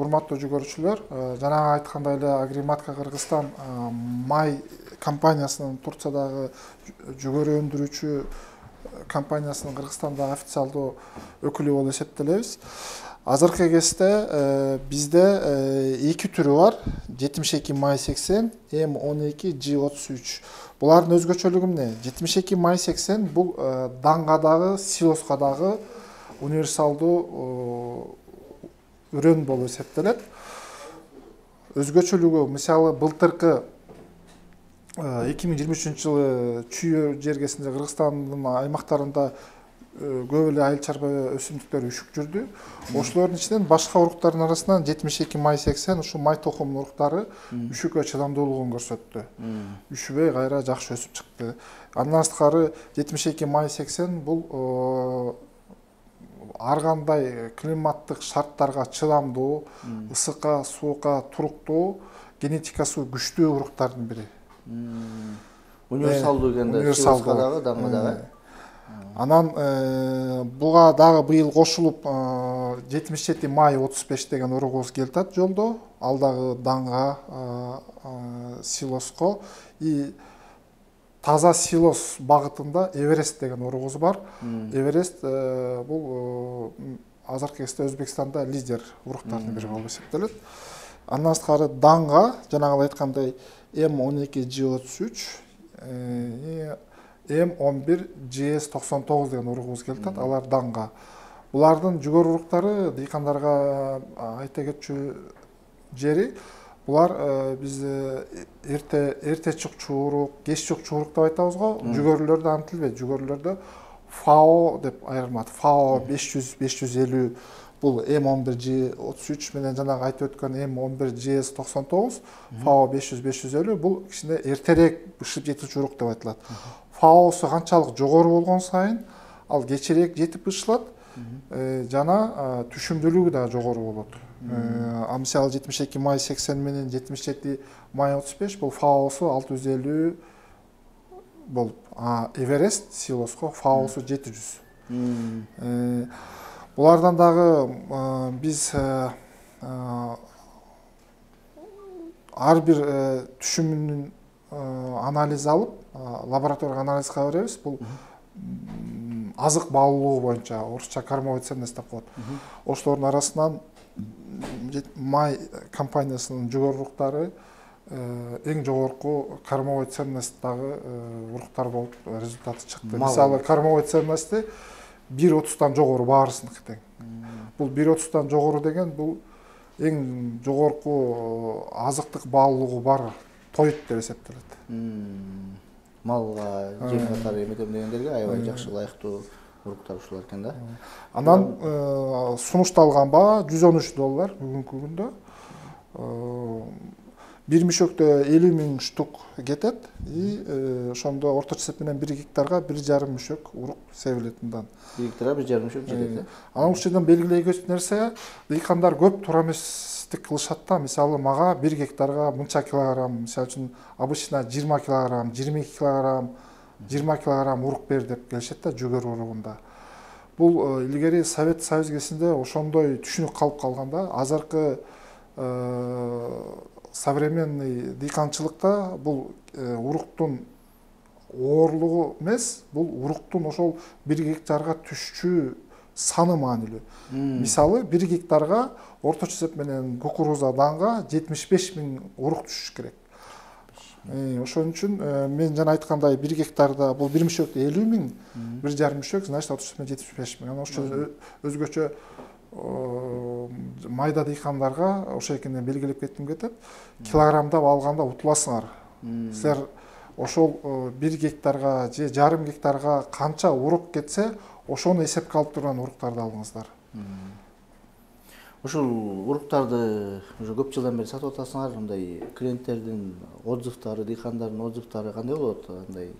Урматтуу жүгөрүүчүлөр, жанагы айткандай эле Агриматка Кыргызстан май компаниясынын Турциядагы жүгөрү өндүрүүчү компаниясынын Кыргызстандагы официалдуу өкүлү болуп эсептелебиз. Азыркы кезде бизде эки түрү бар: 72 май 80, М12 G33. Булардын өзгөчөлүгү эмне? 72 май 80 бул даңгадагы, силоскадагы универсалдуу үрөн болуп эсептелет. Өзгөчөлүгү, мисалы, былтыркы 2023 жылы чүйө жергесинде Кыргызстандын аймактарында көп эле айыл чарба өсүмдүктөр үшүк жүрдү. Ошолордун ичинен башка уруктардын арасынан 72 май 80 ушу май токумунун уруктары үшүккө чыдамдуулугун көрсөттү. Үшүбөй кайра жакшы өсүп чыкты. Андан сырткары 72 май 80 бул ар кандай климаттык шарттарга чыдамдуу, ысыкка, суукка туруктуу, генетикасы күчтүү уруктардын бири. Универсалдуу экенде, силоскадагы, даңгадагы. Анан буга дагы быйыл кошулуп 77 май 35 деген уругубуз келатат жолдо. Ал дагы даңга, силоско и таза силос багытында Эверест деген уругубуз бар. Эверест бул азыркы кезде Өзбекстанда лидер уруктардын бири болуп эсептелет. Андан сырткары даңга, жанагы айткандай М12 G33, М11 GS99 деген уругубуз келатат. Алар даңга. Булардын жүгөр уруктары дыйкандарга айта кетчү жери, булар биз эрте чукчу урук, кеч чукчу урук деп айтабыз го. Жүгөрүлөрдө антилбейт. Жүгөрүлөрдө FAO деп айырмат. FAO 500-550 бул М11 G33 менен жанагы айтып өткөн М11 GS99, FAO 500-550 бул кичине эртерээк бышып жетүүчү урук деп айтылат. FAOсу канчалык жогору болгон сайын ал кечирээк жетип бышылат, жана түшүмдүүлүгү да жогору болот. Мисалы 72 май 80 менен 77 май 35 бул FAOсу 650 болуп, Эверест силоско FAOсу 700. Булардан дагы биз ар бир түшүмүнүн анализ алып, лабораторияга анализга беребиз. Бул азык баалуулугу боюнча, орусча кормовой ценность деп коет. Ошолордун арасынан май компаниясынын жүгөр уруктары эң жогорку кормовой ценностьтагы уруктар болуп результаты чыкты. Мисалы, кормовой ценности 1,30 жогору баарысыныкы тең. Бул 1,30 жогору деген бул эң жогорку азыктык баалуулугу бар тоют деп эсептелет. Малга, жем катары эметемдегендерге аябай жакшы ылайыктуу уруктар ушулар экен да. Анан сунушталган баа $113 бүгүнкү күндө. Бир мишөктө 50.000 штук кетет. Ошондо орточо эсеп менен 1 гектарга 1,5 мишөк урук себилет мындан. 1 гектарга 1,5 мишөк жетет. Анан ушул жерден белгилегенчү нерсе, дыйкандар көп туура эместик кылышат да. Мисалы, мага 1 гектарга мынча килограмм, мисалы үчүн обычно 20 килограмм, 22 килограмм, 20 килограмм урук бер деп келишет да жүгөр уругунда. Бул илгери Совет Союз кезинде ошондой түшүнүк калып калган да. Азыркы современный дыйканчылыкта бул уруктун оорлугу эмес, бул уруктун ошол 1 гектарга түшчү саны маанилүү. Мисалы, 1 гектарга орточо эсеп менен кукуруза, даңга 75.000 урук түшүш керек. Ошон үчүн мен жана айткандай 1 гектарда бул 1 мишөктө 50.000, 1,5 мишөк, значит, орточо эсеп менен 75.000. Анан ошо өзгөчө майда дыйкандарга ошо экенин белгилеп кетким кетет. Килограммдап алганда утуласыңар. Силер ошол 1 гектарга же жарым гектарга канча урук кетсе, ошону эсепке алып турган уруктарды алыңыздар. Ушул уруктарды уже көп жылдан бери сатып атасыңар. Мындай клиенттердин отзывдары, дыйкандардын отзывдары кандай болот? Андай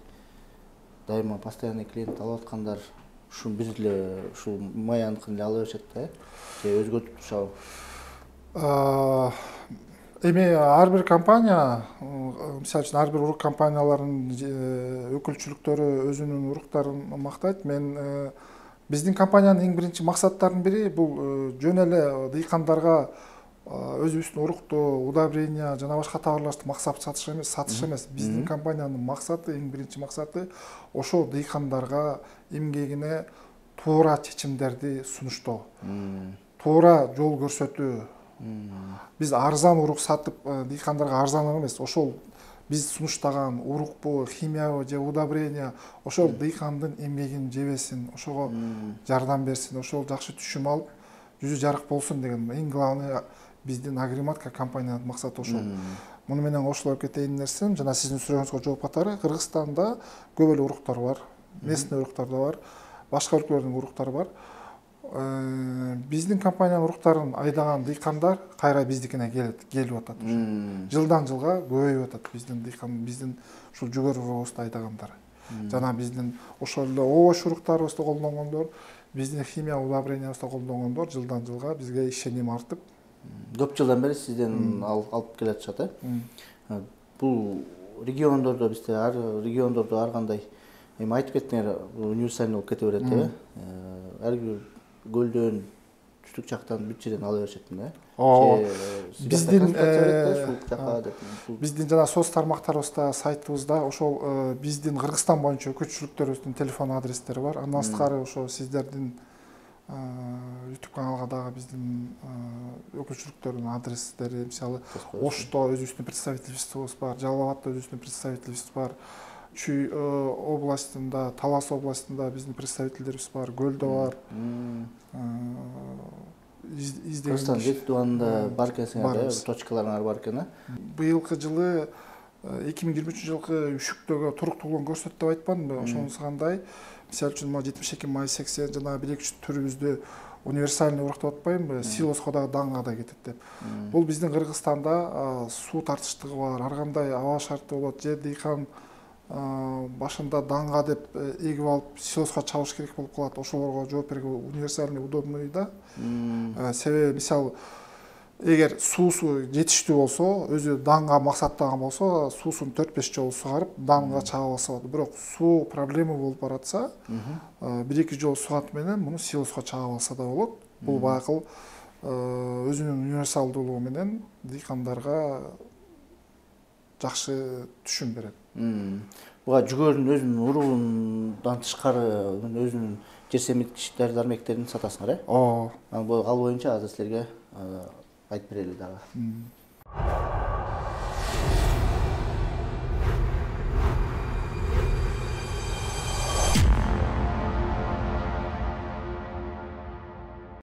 дайыма постоянный клиент алып аткандар ушул бир эле ушул маяныкын эле ала беришет да, же өзгөртүп турушабы? Эми ар бир компания, мисалы үчүн ар бир урук компанияларынын өкүлчүлүктөрү өзүнүн уруктарын мактайт. Мен биздин компаниянын эң биринчи максаттарынын бири бул жөн эле дыйкандарга өзүбүздүн урукту, удобрение жана башка товарларды максап сатыш эмес. Биздин компаниянын максаты, эң биринчи максаты ошол дыйкандарга эмгегине туура чечимдерди сунуштоо, туура жол көрсөтүү. Биз арзан урук сатып дыйкандарга арзан эмес, ошол биз сунуштаган урукпу, химиябы же удобрение ошол дыйкандын эмгегин жебесин, ошого жардам берсин, ошол жакшы түшүм алып, жүзү жарык болсун деген эң главный биздин Агриматка компаниянын максаты ошол. Муну менен кошулуп кетейин нерсем, жана сиздин сурооңузга жооп катары, Кыргызстанда көп эле уруктар бар, местный уруктар да бар, башка өлкөлөрдүн уруктары бар. Биздин компаниянын уруктарын айдаган дыйкандар кайра биздикине келип атат. Жылдан жылга көбөйүп атат биздин ушул жүгөр уругубузду айдагандар. Жана биздин ошол эле овощ уруктарыбызды колдонгондор, биздин химия удобрениябызды колдонгондор жылдан жылга бизге ишеним артып. Көп жылдан бери сизден алып келе атышат, Бул региондордо бизде ар кандай эми айтып кеттиңер, универсальный болуп кете берет, ар бир көлдөн, түштүк жактан бүт жерден ала беришет, биздин жана соц тармактарыбызда, сайтыбызда ошол биздин Кыргызстан боюнча өкүлчүлүктөрүбүздүн телефон адрестери бар. Андан сырткары ошо сиздердин YouTube каналга дагы биздин өкүлчүлүктөрдүн адрестери, мисалы Ошто өзүбүздүн представительствобуз бар, Жалал Абадта өзүбүздүн представительствобуз бар, Чүй областында, Талас областында биздин представительдерибиз бар, Көлдө бар. Кыргызстан жети тубанында бар экенсиңер, точкаларыңар бар экен, Быйылкы жылы 2023 жылкы үшүктөгө туруктуулугун көрсөт деп айтпадымбы? Ошонусу кандай? Мисалы үчүн 72 май 80 жана 1-2 түрүбүздү универсальный урук деп атпаймынбы? Силоско дагы даңга да кетет деп. Бул биздин Кыргызстанда суу тартыштыгы бар, ар кандай аба шарты болот, же дыйкан башында даңга деп эгип алып силоско чабыш керек болуп калат. Ошолорго жооп берүүгө универсальный удобный да. Себеби мисалы эгер суусу жетиштүү болсо, өзү даңга максаттаган болсо, суусун 4-5 жолу сугарып, даңга чагып алса болот. Бирок суу проблема болуп баратса, 1-2 жолу сугат менен муну силоско чагып алса да болот. Бул байкыл өзүнүн универсалдуулугу менен дыйкандарга жакшы түшүм берет. Буга жүгөрүн өзүнүн уругундан тышкары өзүнүн жер семирткич дармектерин сатасыңар, Ал боюнча азыр силерге айтып берели дагы.